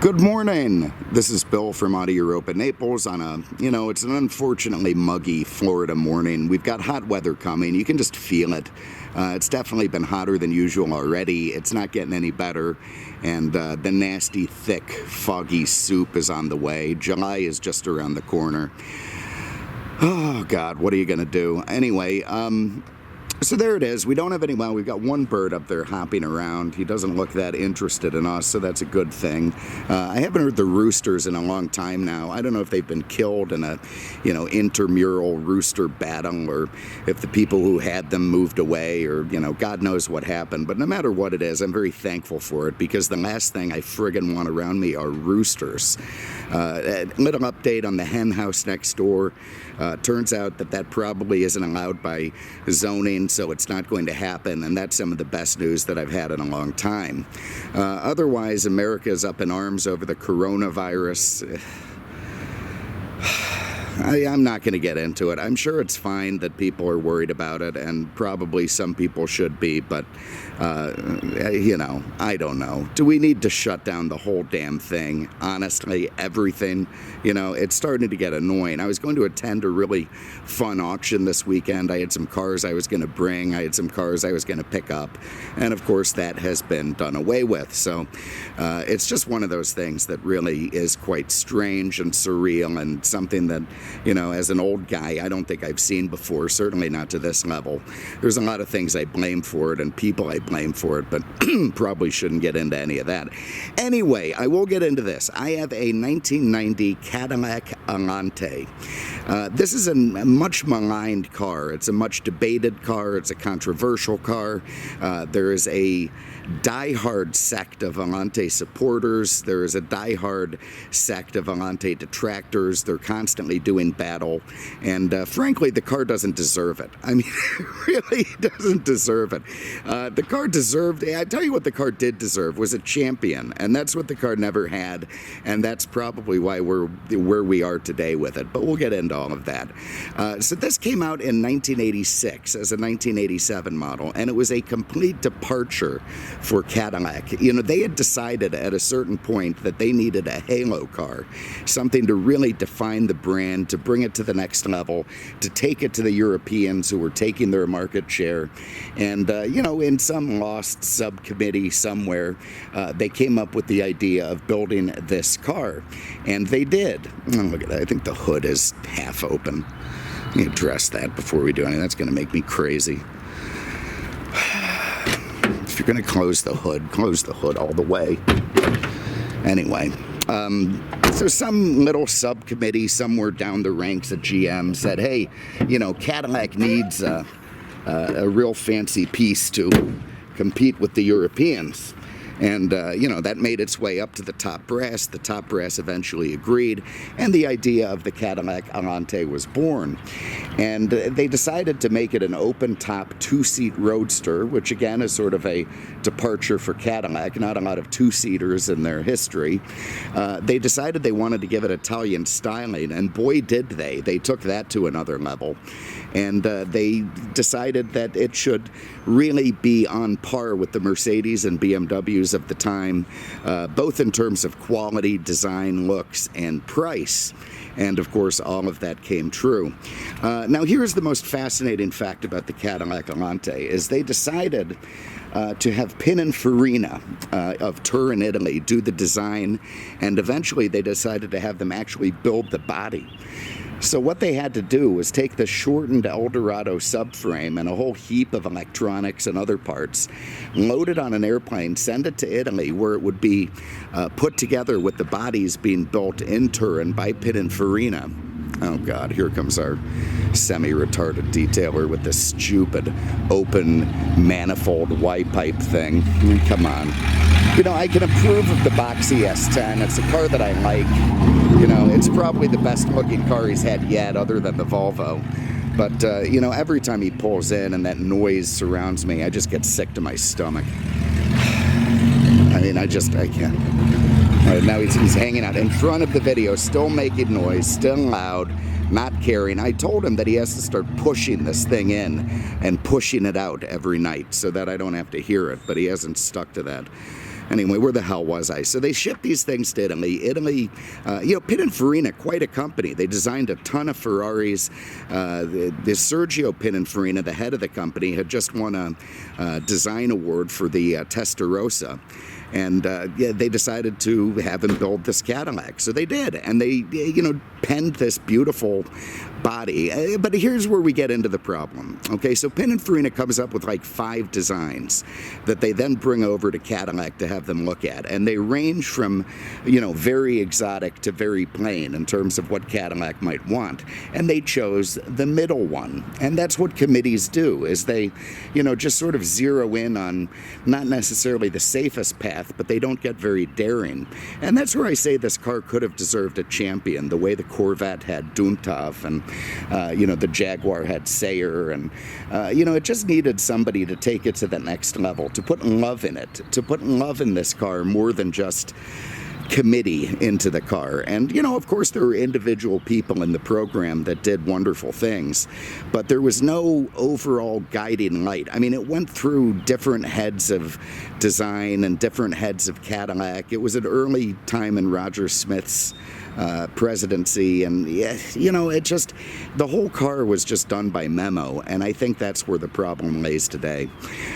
Good morning. This is Bill from Auto Europa Naples on it's an unfortunately muggy Florida morning. We've got hot weather coming. You can just feel it. It's definitely been hotter than usual already. It's not getting any better. And the nasty, thick, foggy soup is on the way. July is just around the corner. Oh, God, what are you going to do? Anyway, so there it is. We don't have well, we've got one bird up there hopping around. He doesn't look that interested in us, so that's a good thing. I haven't heard the roosters in a long time now. I don't know if they've been killed in a, intramural rooster battle, or if the people who had them moved away, or, God knows what happened. But no matter what it is, I'm very thankful for it, because the last thing I friggin' want around me are roosters. A little update on the hen house next door. Turns out that probably isn't allowed by zoning, so it's not going to happen, and that's some of the best news that I've had in a long time. Otherwise, America is up in arms over the coronavirus. I'm not going to get into it. I'm sure it's fine that people are worried about it, and probably some people should be, but, I don't know. Do we need to shut down the whole damn thing? Honestly, everything. It's starting to get annoying. I was going to attend a really fun auction this weekend. I had some cars I was going to bring. I had some cars I was going to pick up. And, of course, that has been done away with. So it's just one of those things that really is quite strange and surreal, and something that, as an old guy, I don't think I've seen before, certainly not to this level. There's a lot of things I blame for it and people I blame for it, but probably shouldn't get into any of that. Anyway, I will get into this. I have a 1990 Cadillac Allante. This is a much maligned car. It's a much debated car. It's a controversial car. There is a diehard sect of Allante supporters. There is a diehard sect of Allante detractors. They're constantly doing battle, and frankly, the car doesn't deserve it. I mean, it really doesn't deserve it. The car deserved, I tell you what the car did deserve, was a champion, and that's what the car never had, and that's probably why we're where we are today with it, but we'll get into all of that. So this came out in 1986 as a 1987 model, and it was a complete departure for Cadillac. They had decided at a certain point that they needed a halo car, something to really define the brand, to bring it to the next level, to take it to the Europeans who were taking their market share. And, in some lost subcommittee somewhere, they came up with the idea of building this car. And they did. Oh, look at that. I think the hood is half open. Let me address that before we do anything. That's going to make me crazy. If you're going to close the hood all the way. Anyway, so some little subcommittee somewhere down the ranks at GM said, hey, Cadillac needs a real fancy piece to compete with the Europeans. And, that made its way up to the top brass. The top brass eventually agreed, and the idea of the Cadillac Allante was born. And they decided to make it an open-top two-seat roadster, which, again, is sort of a departure for Cadillac. Not a lot of two-seaters in their history. They decided they wanted to give it Italian styling, and boy, did they. They took that to another level. And they decided that it should really be on par with the Mercedes and BMWs of the time, both in terms of quality, design, looks, and price. And, of course, all of that came true. Now, here's the most fascinating fact about the Cadillac Allante, is they decided to have Pininfarina of Turin, Italy, do the design, and eventually they decided to have them actually build the body. So what they had to do was take the shortened Eldorado subframe and a whole heap of electronics and other parts, load it on an airplane, send it to Italy, where it would be put together with the bodies being built in Turin by Pininfarina. Oh, God, here comes our semi-retarded detailer with this stupid open manifold Y-pipe thing. Come on. I can approve of the boxy S10. It's a car that I like. It's probably the best looking car he's had yet, other than the Volvo. But, every time he pulls in and that noise surrounds me, I just get sick to my stomach. I can't. All right, now he's hanging out in front of the video, still making noise, still loud, not caring. I told him that he has to start pushing this thing in and pushing it out every night so that I don't have to hear it, but he hasn't stuck to that. Anyway, where the hell was I? So they shipped these things to Italy. Pininfarina, quite a company. They designed a ton of Ferraris. The Sergio Pininfarina, the head of the company, had just won a design award for the Testarossa. And they decided to have him build this Cadillac. So they did. And they, penned this beautiful body. But here's where we get into the problem. Okay, so Pininfarina comes up with like 5 designs that they then bring over to Cadillac to have them look at. And they range from, very exotic to very plain in terms of what Cadillac might want. And they chose the middle one. And that's what committees do, is they, just sort of zero in on not necessarily the safest path, but they don't get very daring. And that's where I say this car could have deserved a champion, the way the Corvette had Duntov and, the Jaguar had Sayer. And, it just needed somebody to take it to the next level, to put love in it, to put love in this car more than just committee into the car. And, of course, there were individual people in the program that did wonderful things, but there was no overall guiding light. I mean, it went through different heads of design and different heads of Cadillac. It was an early time in Roger Smith's presidency, and the whole car was just done by memo, and I think that's where the problem lays today.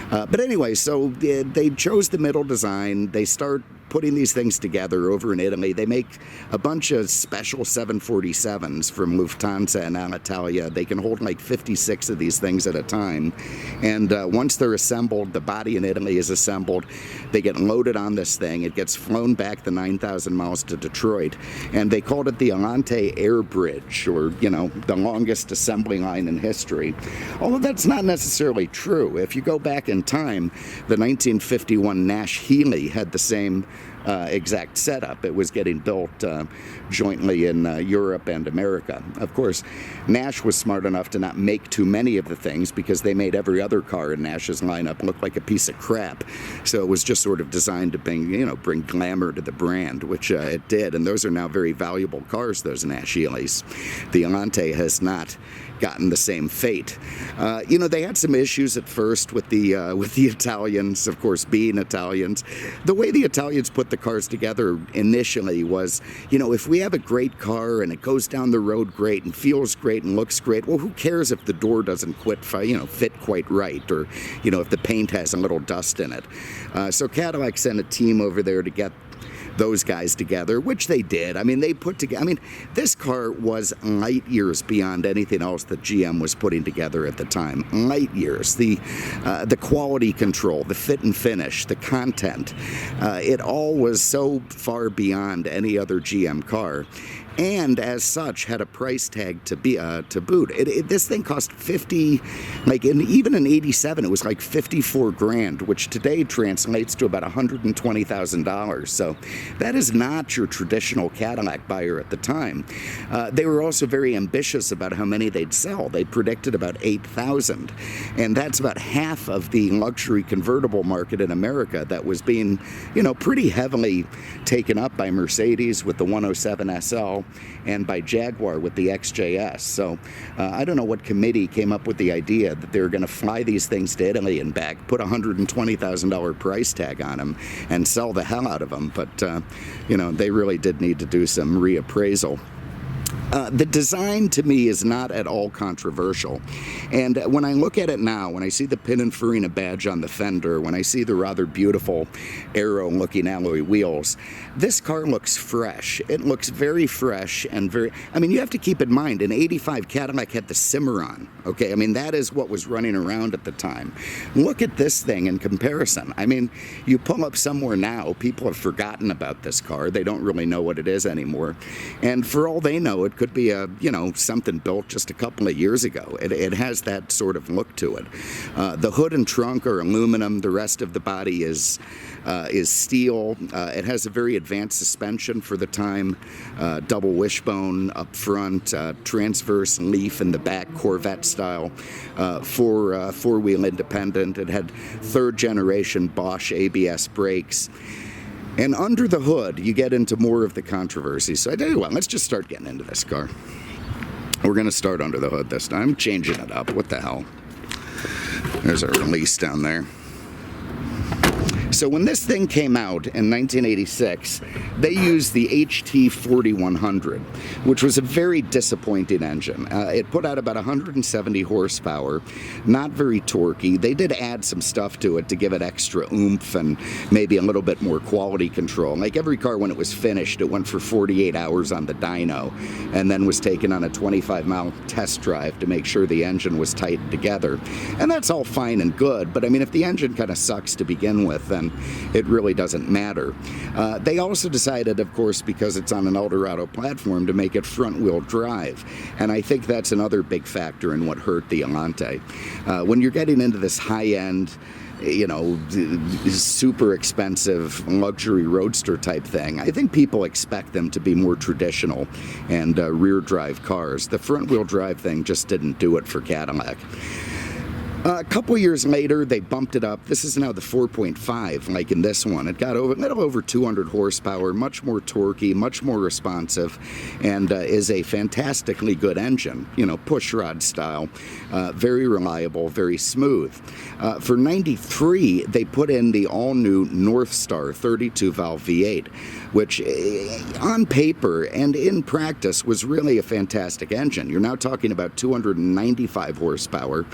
But anyway, so they chose the middle design. They start putting these things together over in Italy. They make a bunch of special 747s from Lufthansa and Alitalia. They can hold like 56 of these things at a time. And once they're assembled, the body in Italy is assembled. They get loaded on this thing. It gets flown back the 9,000 miles to Detroit. And they called it the Allante Air Bridge, or, the longest assembly line in history. Although that's not necessarily true. If you go back in time, the 1951 Nash-Healey had the same exact setup. It was getting built jointly in Europe and America. Of course, Nash was smart enough to not make too many of the things because they made every other car in Nash's lineup look like a piece of crap. So it was just sort of designed to bring glamour to the brand, which it did. And those are now very valuable cars, those Nash-Healeys. The Allante has not gotten the same fate. They had some issues at first with the Italians, of course, being Italians. The way the Italians put the cars together initially was, if we have a great car and it goes down the road great and feels great and looks great, well, who cares if the door doesn't fit quite right, or, if the paint has a little dust in it. So Cadillac sent a team over there to get those guys together, which they did. I mean, they put together, this car was light years beyond anything else that GM was putting together at the time. Light years. The quality control, the fit and finish, the content, it all was so far beyond any other GM car. And as such, had a price tag to boot. This thing cost even in '87, it was like 54 grand, which today translates to about $120,000. So that is not your traditional Cadillac buyer at the time. They were also very ambitious about how many they'd sell. They predicted about 8,000, and that's about half of the luxury convertible market in America that was being, pretty heavily taken up by Mercedes with the 107 SL. And by Jaguar with the XJS. So I don't know what committee came up with the idea that they were going to fly these things to Italy and back, put a $120,000 price tag on them, and sell the hell out of them. But, they really did need to do some reappraisal. The design, to me, is not at all controversial. And when I look at it now, when I see the Pininfarina badge on the fender, when I see the rather beautiful Aero-looking alloy wheels, this car looks fresh. It looks very fresh and very... you have to keep in mind, in '85, Cadillac had the Cimarron, okay? That is what was running around at the time. Look at this thing in comparison. You pull up somewhere now, people have forgotten about this car. They don't really know what it is anymore. And for all they know, it could be something built just a couple of years ago. It has that sort of look to it. The hood and trunk are aluminum. The rest of the body is steel. It has a very advanced suspension for the time. Double wishbone up front, transverse leaf in the back, Corvette style. Four-wheel independent. It had third generation Bosch ABS brakes. And under the hood, you get into more of the controversy. So I tell you what, let's just start getting into this car. We're going to start under the hood this time, changing it up. What the hell? There's a release down there. So when this thing came out in 1986, they used the HT4100, which was a very disappointing engine. It put out about 170 horsepower, not very torquey. They did add some stuff to it to give it extra oomph and maybe a little bit more quality control. Like every car, when it was finished, it went for 48 hours on the dyno and then was taken on a 25-mile test drive to make sure the engine was tightened together. And that's all fine and good, but I mean, if the engine kind of sucks to begin with, then it really doesn't matter. They also decided, of course, because it's on an Eldorado platform, to make it front-wheel drive. And I think that's another big factor in what hurt the Allante. When you're getting into this high-end, you know, super expensive luxury roadster type thing, I think people expect them to be more traditional and rear drive cars. The front wheel drive thing just didn't do it for Cadillac. A couple years later, they bumped it up. This is now the 4.5, like in this one. It got a little over 200 horsepower, much more torquey, much more responsive, and is a fantastically good engine, you know, pushrod style, very reliable, very smooth. For 93, they put in the all-new Northstar 32-valve V8, which on paper and in practice was really a fantastic engine. You're now talking about 295 horsepower.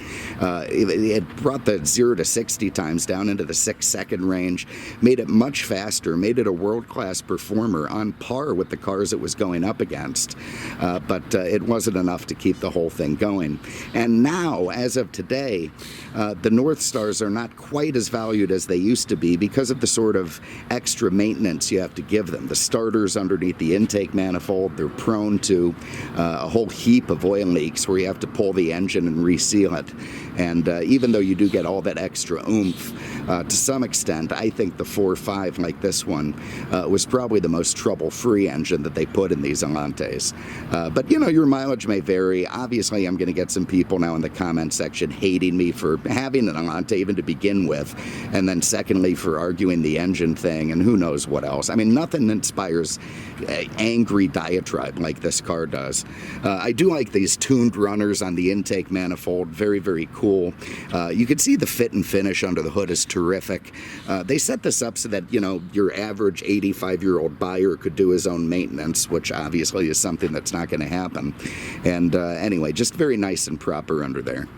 It brought the 0 to 60 times down into the 6-second range, made it much faster, made it a world-class performer on par with the cars it was going up against. But it wasn't enough to keep the whole thing going. And now, as of today, the Northstars are not quite as valued as they used to be because of the sort of extra maintenance you have to give them. The starters underneath the intake manifold, they're prone to a whole heap of oil leaks where you have to pull the engine and reseal it. And even though you do get all that extra oomph, to some extent, I think the 4.5 like this one was probably the most trouble-free engine that they put in these Allantes. But, you know, your mileage may vary. Obviously, I'm going to get some people now in the comment section hating me for having an Allante even to begin with, and then secondly for arguing the engine thing and who knows what else. I mean, nothing inspires angry diatribe like this car does. I do like these tuned runners on the intake manifold. Very, very cool. You can see the fit and finish under the hood is terrific. They set this up so that, you know, your average 85-year-old buyer could do his own maintenance, which obviously is something that's not going to happen. And anyway, just very nice and proper under there.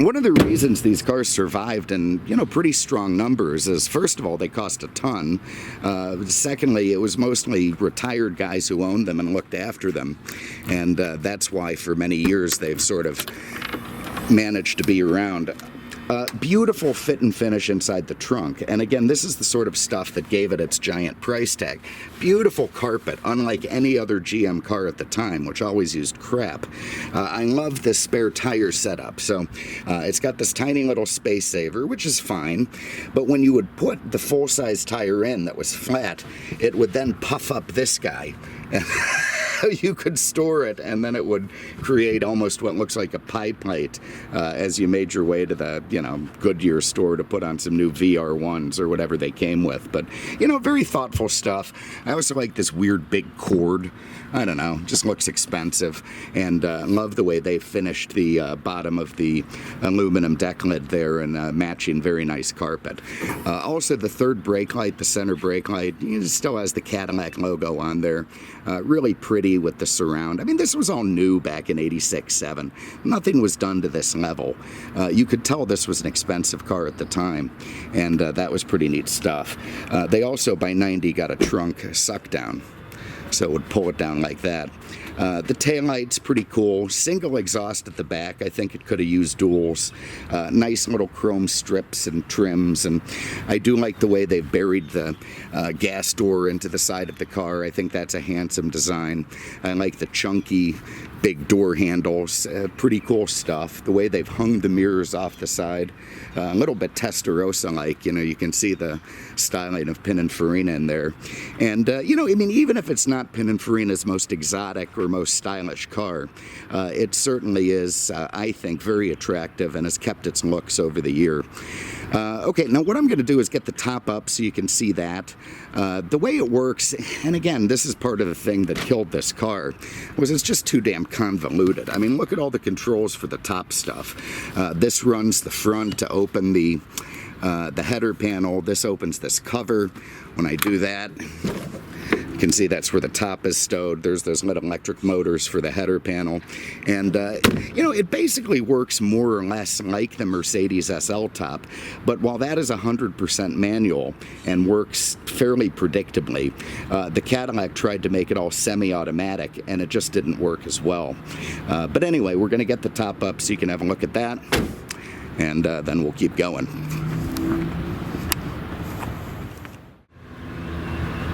One of the reasons these cars survived in, you know, pretty strong numbers is, first of all, they cost a ton. Secondly, it was mostly retired guys who owned them and looked after them. And that's why for many years they've sort of managed to be around. Beautiful fit and finish inside the trunk. And again, this is the sort of stuff that gave it its giant price tag. Beautiful carpet, unlike any other GM car at the time, which always used crap. I love this spare tire setup. So it's got this tiny little space saver, which is fine. But when you would put the full-size tire in that was flat, it would then puff up this guy. You could store it, and then it would create almost what looks like a pie plate as you made your way to the, you know, Goodyear store to put on some new VR1s or whatever they came with. But, you know, very thoughtful stuff. I also like this weird big cord. I don't know, just looks expensive. And love the way they finished the bottom of the aluminum deck lid there and matching very nice carpet. Also, the third brake light, the center brake light, it still has the Cadillac logo on there. Really pretty with the surround. I mean, this was all new back in 86-7. Nothing was done to this level. You could tell this was an expensive car at the time, and that was pretty neat stuff. They also, by 90, got a trunk suck down, so it would pull it down like that. The taillight's pretty cool. Single exhaust at the back. I think it could have used duals. Nice little chrome strips and trims, and I do like the way they buried the gas door into the side of the car. I think that's a handsome design. I like the chunky big door handles. Pretty cool stuff. The way they've hung the mirrors off the side. A little bit Testarossa-like. You know, you can see the styling of Pininfarina in there. And, you know, I mean, even if it's not Pininfarina's most exotic or most stylish car, it certainly is, I think, very attractive and has kept its looks over the year. Okay, now what I'm going to do is get the top up so you can see that. The way it works, and again, this is part of the thing that killed this car, was it's just too damn convoluted. I mean, look at all the controls for the top stuff. This runs the front to open the the header panel. This opens this cover. When I do that, you can see that's where the top is stowed. There's those little electric motors for the header panel. And, you know, it basically works more or less like the Mercedes SL top. But while that is 100% manual and works fairly predictably, the Cadillac tried to make it all semi-automatic, and it just didn't work as well. But anyway, we're going to get the top up so you can have a look at that. And then we'll keep going.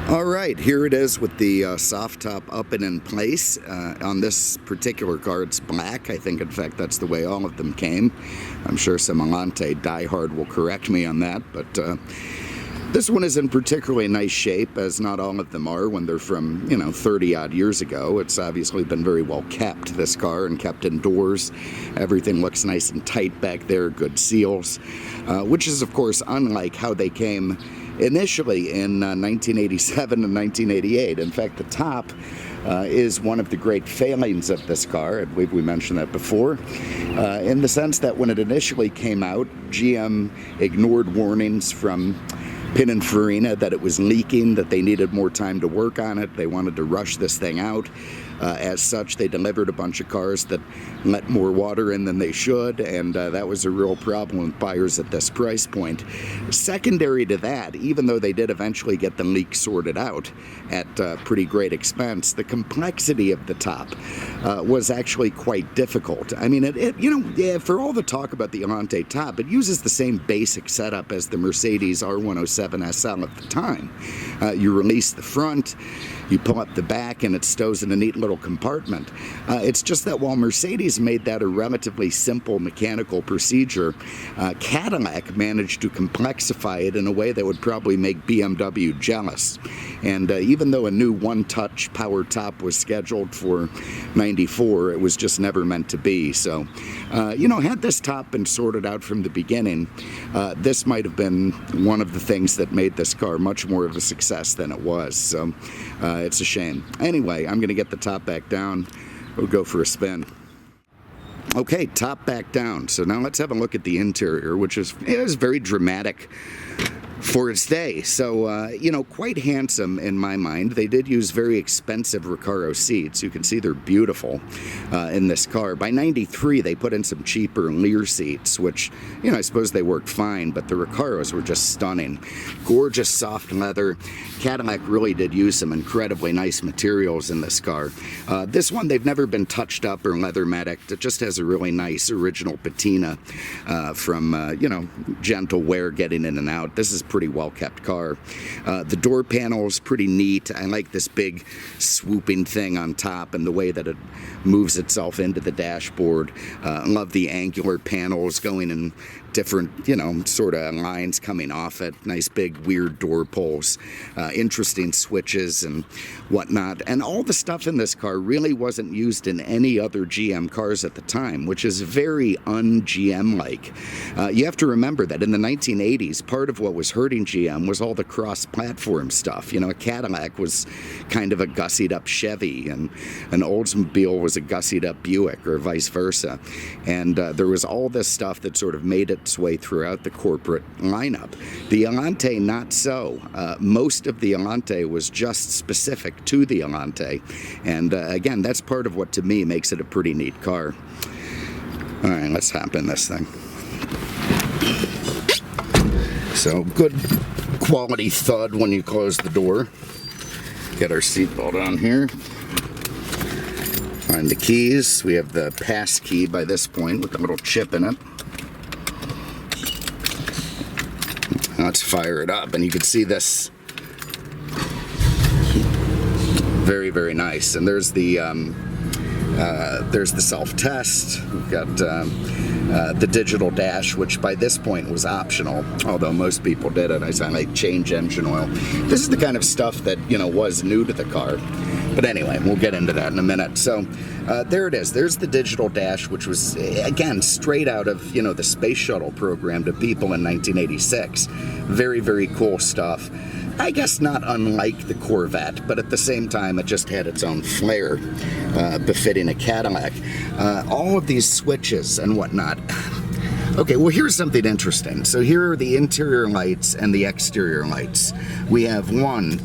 All right, here it is with the soft top up and in place. On this particular car, it's black. I think, in fact, that's the way all of them came. I'm sure some Allante diehard will correct me on that, but this one is in particularly nice shape, as not all of them are when they're from, you know, 30-odd years ago. It's obviously been very well kept, this car, and kept indoors. Everything looks nice and tight back there, good seals, which is, of course, unlike how they came initially in 1987 and 1988. In fact, the top is one of the great failings of this car. I believe we mentioned that before, in the sense that when it initially came out, GM ignored warnings from Pininfarina that it was leaking, that they needed more time to work on it. They wanted to rush this thing out. As such, they delivered a bunch of cars that let more water in than they should, and that was a real problem with buyers at this price point. Secondary to that, even though they did eventually get the leak sorted out at pretty great expense, the complexity of the top was actually quite difficult. I mean, you know, yeah, for all the talk about the Allante top, it uses the same basic setup as the Mercedes R107 SL at the time. You release the front, you pull up the back, and it stows in a neat little compartment. It's just that while Mercedes made that a relatively simple mechanical procedure, Cadillac managed to complexify it in a way that would probably make BMW jealous. And even though a new one-touch power top was scheduled for '94, it was just never meant to be. So, you know, had this top been sorted out from the beginning, this might have been one of the things that made this car much more of a success than it was. So, it's a shame. Anyway, I'm going to get the top back down. We'll go for a spin. Okay, top back down. So now let's have a look at the interior, which is very dramatic for its day. So, you know, quite handsome in my mind. They did use very expensive Recaro seats. You can see they're beautiful in this car. By '93, they put in some cheaper Lear seats, which, you know, I suppose they worked fine, but the Recaros were just stunning. Gorgeous soft leather. Cadillac really did use some incredibly nice materials in this car. This one, they've never been touched up or leather medicked. It just has a really nice original patina from, you know, gentle wear getting in and out. This is pretty well-kept car. The door panel is pretty neat. I like this big swooping thing on top and the way that it moves itself into the dashboard. I love the angular panels going in different, you know, sort of lines coming off it. Nice big weird door pulls, interesting switches and whatnot. And all the stuff in this car really wasn't used in any other GM cars at the time, which is very un-GM-like. You have to remember that in the 1980s, part of what was hurting GM was all the cross-platform stuff. You know, a Cadillac was kind of a gussied-up Chevy, and an Oldsmobile was a gussied-up Buick, or vice versa. And there was all this stuff that sort of made its way throughout the corporate lineup. The Allante, not so. Most of the Allante was just specific to the Allante. And again, that's part of what, to me, makes it a pretty neat car. All right, let's hop in this thing. So, good quality thud when you close the door. Get our seatbelt on here. Find the keys. We have the pass key by this point with a little chip in it. Let's fire it up, and you can see this. Very, very nice. And there's the self-test. We've got the digital dash, which by this point was optional, although most people did it. I sound like change engine oil. This is the kind of stuff that, you know, was new to the car. But anyway, we'll get into that in a minute. So there it is. There's the digital dash, which was, again, straight out of, you know, the space shuttle program to people in 1986. Very, very cool stuff. I guess not unlike the Corvette, but at the same time, it just had its own flair, befitting a Cadillac. All of these switches and whatnot, Okay, well, here's something interesting. So here are the interior lights and the exterior lights. We have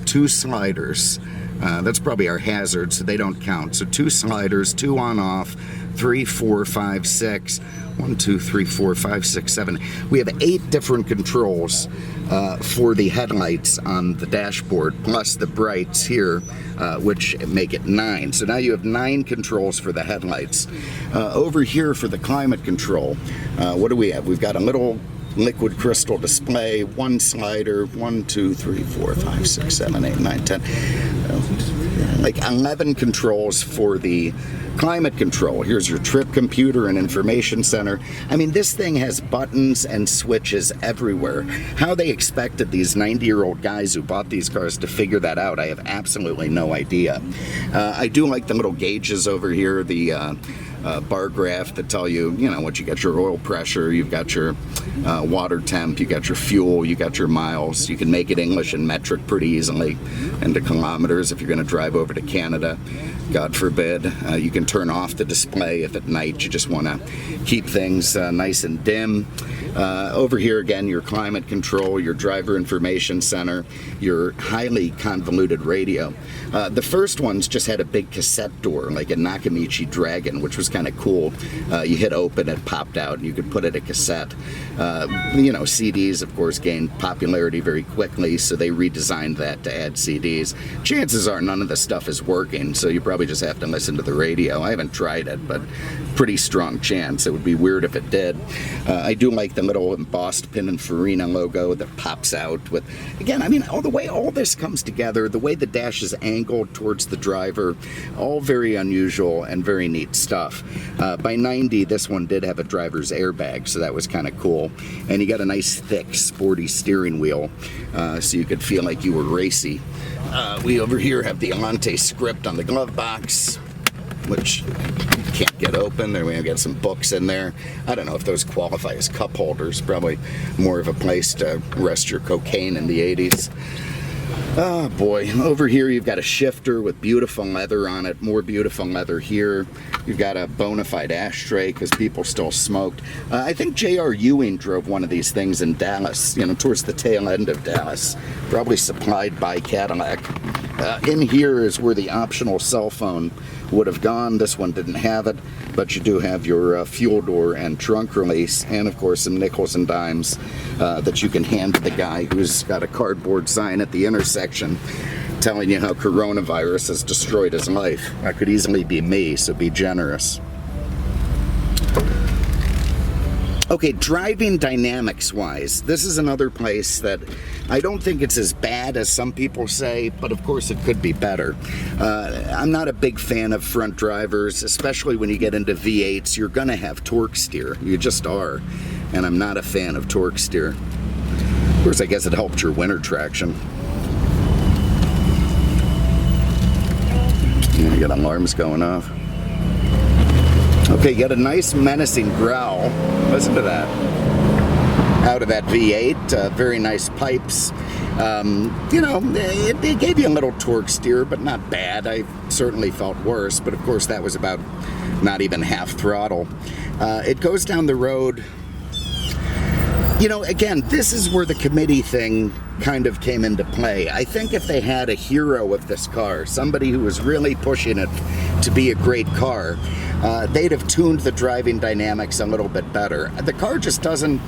2 sliders. That's probably our hazard, so they don't count. So 2 sliders, 2 on off, 3, 4, 5, 6. 1, 2, 3, 4, 5, 6, 7. We have 8 different controls for the headlights on the dashboard, plus the brights here, which make it 9. So now you have 9 controls for the headlights. Over here for the climate control, what do we have? We've got a little liquid crystal display, 1 slider, 1, 2, 3, 4, 5, 6, 7, 8, 9, 10. Like 11 controls for the climate control. Here's your trip computer and information center. I mean, this thing has buttons and switches everywhere. How they expected these 90-year-old guys who bought these cars to figure that out, I have absolutely no idea. I do like the little gauges over here, the bar graph that tell you, what you got, your oil pressure, you've got your water temp, you got your fuel, you got your miles. You can make it English and metric pretty easily into kilometers if you're going to drive over to Canada, God forbid. You can turn off the display if at night you just want to keep things nice and dim. Over here again, your climate control, your driver information center, your highly convoluted radio. The first ones just had a big cassette door, like a Nakamichi Dragon, which was kind of cool. You hit open, it popped out, and you could put it a cassette. CDs, of course, gained popularity very quickly, so they redesigned that to add CDs. Chances are none of the stuff is working, so you probably just have to listen to the radio. I haven't tried it, but pretty strong chance. It would be weird if it did. I do like the little embossed Pininfarina logo that pops out with, again, I mean, the way all this comes together, the way the dash is angled towards the driver, all very unusual and very neat stuff. By 90, this one did have a driver's airbag, so that was kind of cool. And you got a nice, thick, sporty steering wheel, so you could feel like you were racy. We over here have the Allante script on the glove box, which can't get open. There we got some books in there. I don't know if those qualify as cup holders. Probably more of a place to rest your cocaine in the 80s. Oh boy, over here you've got a shifter with beautiful leather on it, more beautiful leather here. You've got a bona fide ashtray because people still smoked. I think J.R. Ewing drove one of these things in Dallas, towards the tail end of Dallas, probably supplied by Cadillac. In here is where the optional cell phone would have gone. This one didn't have it, but you do have your fuel door and trunk release, and of course some nickels and dimes that you can hand to the guy who's got a cardboard sign at the intersection telling you how coronavirus has destroyed his life. That could easily be me, so be generous. Okay, driving dynamics wise, this is another place that I don't think it's as bad as some people say, but of course it could be better. I'm not a big fan of front drivers, especially when you get into V8s. You're gonna have torque steer, you just are, and I'm not a fan of torque steer. Of course, I guess it helped your winter traction. You got alarms going off. Okay, you got a nice menacing growl. Listen to that. Out of that V8, very nice pipes. They gave you a little torque steer, but not bad. I certainly felt worse, but of course that was about not even half throttle. It goes down the road. Again, this is where the committee thing kind of came into play. I think if they had a hero of this car, somebody who was really pushing it to be a great car, they'd have tuned the driving dynamics a little bit better. The car just doesn't,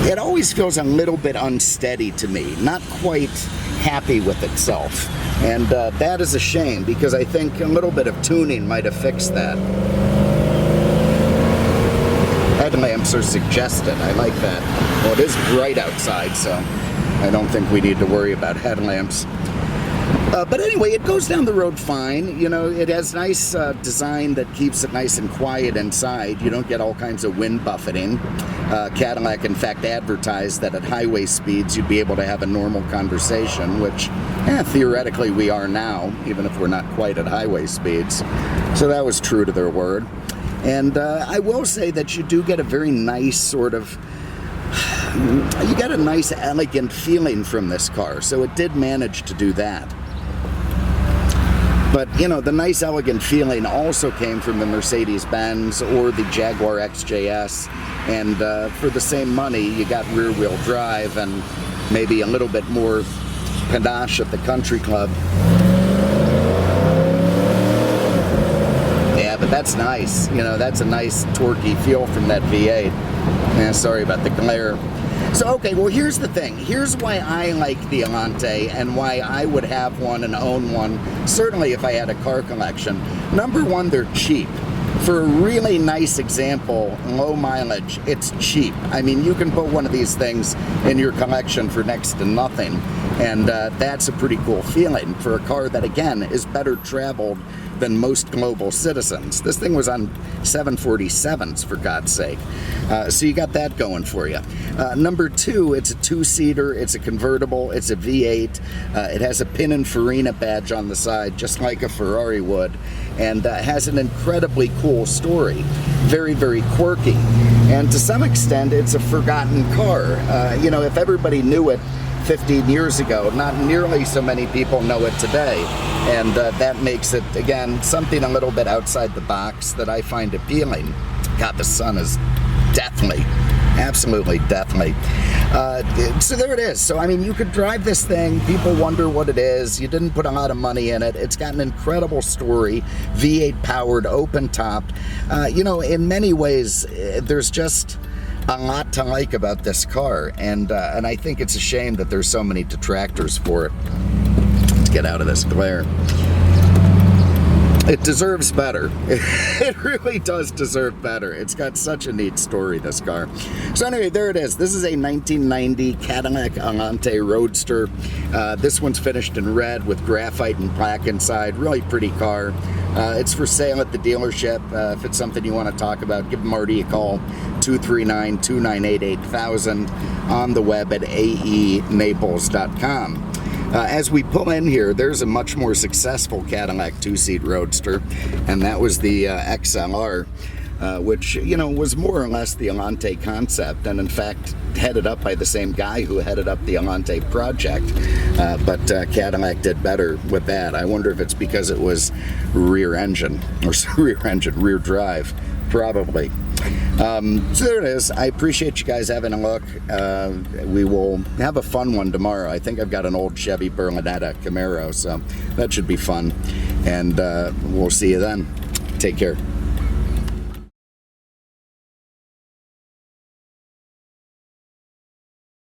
it always feels a little bit unsteady to me, not quite happy with itself. And that is a shame, because I think a little bit of tuning might have fixed that. Headlamps are suggested. I like that. Well, it is bright outside, so I don't think we need to worry about headlamps. But anyway, it goes down the road fine. It has nice design that keeps it nice and quiet inside. You don't get all kinds of wind buffeting. Cadillac, in fact, advertised that at highway speeds you'd be able to have a normal conversation, which theoretically we are now, even if we're not quite at highway speeds. So that was true to their word. And I will say that you do get a very nice sort of, you get a nice elegant feeling from this car. So it did manage to do that. But, you know, the nice, elegant feeling also came from the Mercedes-Benz or the Jaguar XJS. And for the same money, you got rear-wheel drive and maybe a little bit more panache at the country club. Yeah, but that's nice. You know, that's a nice torquey feel from that V8. Yeah, sorry about the glare. So, okay, well, here's the thing. Here's why I like the Allante and why I would have one and own one, certainly if I had a car collection. Number one, they're cheap. For a really nice example, low mileage, it's cheap. I mean, you can put one of these things in your collection for next to nothing, and that's a pretty cool feeling for a car that, again, is better traveled than most global citizens. This thing was on 747s, for God's sake. So you got that going for you. Number two, it's a two-seater, it's a convertible, it's a V8. It has a Pininfarina badge on the side, just like a Ferrari would, and has an incredibly cool story. Very, very quirky. And to some extent, it's a forgotten car. You know, if everybody knew it 15 years ago, not nearly so many people know it today. And that makes it, again, something a little bit outside the box that I find appealing. God, the sun is deathly, absolutely deathly. So there it is. So, I mean, you could drive this thing. People wonder what it is. You didn't put a lot of money in it. It's got an incredible story. V8 powered, open top. You know, in many ways, there's just a lot to like about this car. And I think it's a shame that there's so many detractors for it. Let's get out of this glare. It deserves better. It really does deserve better. It's got such a neat story, this car. So anyway, there it is. This is a 1990 Cadillac Allante Roadster. This one's finished in red with graphite and black inside. Really pretty car. It's for sale at the dealership. If it's something you want to talk about, give Marty a call, 239-298-8000, on the web at aenaples.com. As we pull in here, there's a much more successful Cadillac two-seat Roadster, and that was the XLR, which, you know, was more or less the Allante concept, and in fact headed up by the same guy who headed up the Allante project. But Cadillac did better with that. I wonder if it's because it was rear drive, probably. So there it is. I appreciate you guys having a look. We will have a fun one tomorrow. I think I've got an old Chevy Berlinetta Camaro, so that should be fun. And we'll see you then. Take care.